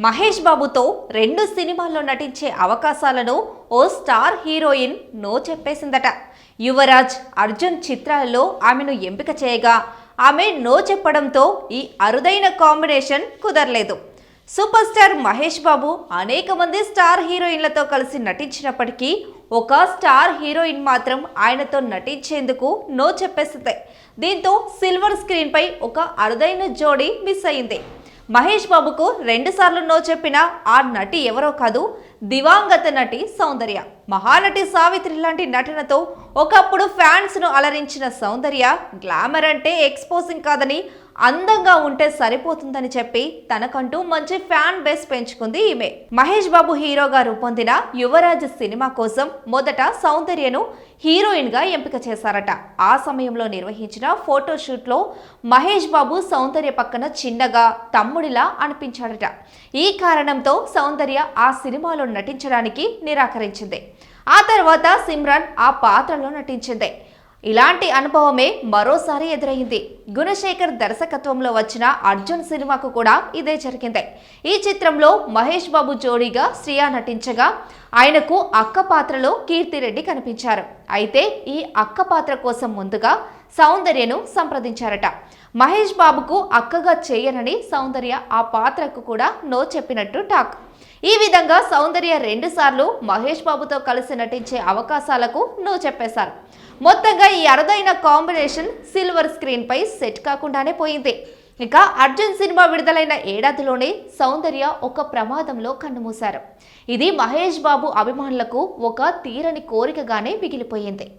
మహేష్ బాబుతో 2 సినిమాల్లో నటించే అవకాశాలను ఓ స్టార్ హీరోయిన్ నో చెప్పేసిందట. యువరాజ్, అర్జున్ చిత్రాలలో ఆమెను ఎంపిక చేయగా ఆమె నో చెప్పడంతో ఈ అరుదైన కాంబినేషన్ కుదరలేదు. సూపర్ స్టార్ మహేష్ బాబు అనేక మంది స్టార్ హీరోయిన్లతో కలిసి నటించినప్పటికీ ఒక స్టార్ హీరోయిన్ మాత్రం ఆయనతో నటించేందుకు నో చెప్పేసింది. దీంతో సిల్వర్ స్క్రీన్ పై ఒక అరుదైన జోడీ మిస్ అయింది. మహేష్ బాబుకు 2 సార్లు నో చెప్పిన ఆ నటి ఎవరో కాదు, దివంగత నటి సౌందర్య. మహానటి సావిత్రి లాంటి నటనతో ఒకప్పుడు ఫ్యాన్స్ ను అలరించిన సౌందర్య గ్లామర్ అంటే ఎక్స్పోజింగ్ కాదని, అందంగా ఉంటే సరిపోతుందని చెప్పి తనకంటూ మంచి ఫ్యాన్ బేస్ పెంచుకుంది ఈమె. మహేష్ బాబు హీరోగా రూపొందిన యువరాజ్ సినిమా కోసం మొదట సౌందర్యను హీరోయిన్ గా ఎంపిక చేశారట. ఆ సమయంలో నిర్వహించిన ఫోటోషూట్ లో మహేష్ బాబు సౌందర్య పక్కన చిన్నగా తమ్ముడిలా అనిపించాడట. ఈ కారణంతో సౌందర్య ఆ సినిమాలో నటించడానికి నిరాకరించింది. ఆ తర్వాత సిమ్రన్ ఆ పాత్రలో నటించింది. ఇలాంటి అనుభవమే మరోసారి ఎదురైంది. గుణశేఖర్ దర్శకత్వంలో వచ్చిన అర్జున్ సినిమాకు కూడా ఇదే జరిగింది. ఈ చిత్రంలో మహేష్ బాబు జోడీగా శ్రియా నటించగా ఆయనకు అక్క పాత్రలో కీర్తిరెడ్డి కనిపించారు. అయితే ఈ అక్క పాత్ర కోసం ముందుగా సౌందర్యను సంప్రదించారట. మహేష్ బాబుకు అక్కగా చేయనని సౌందర్య ఆ పాత్రకు కూడా నో చెప్పినట్టు టాక్. ఈ విధంగా సౌందర్య 2 సార్లు మహేష్ బాబుతో కలిసి నటించే అవకాశాలకు నో చెప్పేశారు. మొత్తంగా ఈ అరుదైన కాంబినేషన్ సిల్వర్ స్క్రీన్ పై సెట్ కాకుండానే పోయింది. ఇక అర్జున్ సినిమా విడుదలైన ఏడాదిలోనే సౌందర్య ఒక ప్రమాదంలో కన్నుమూశారు. ఇది మహేష్ బాబు అభిమానులకు ఒక తీరని కోరికగానే మిగిలిపోయింది.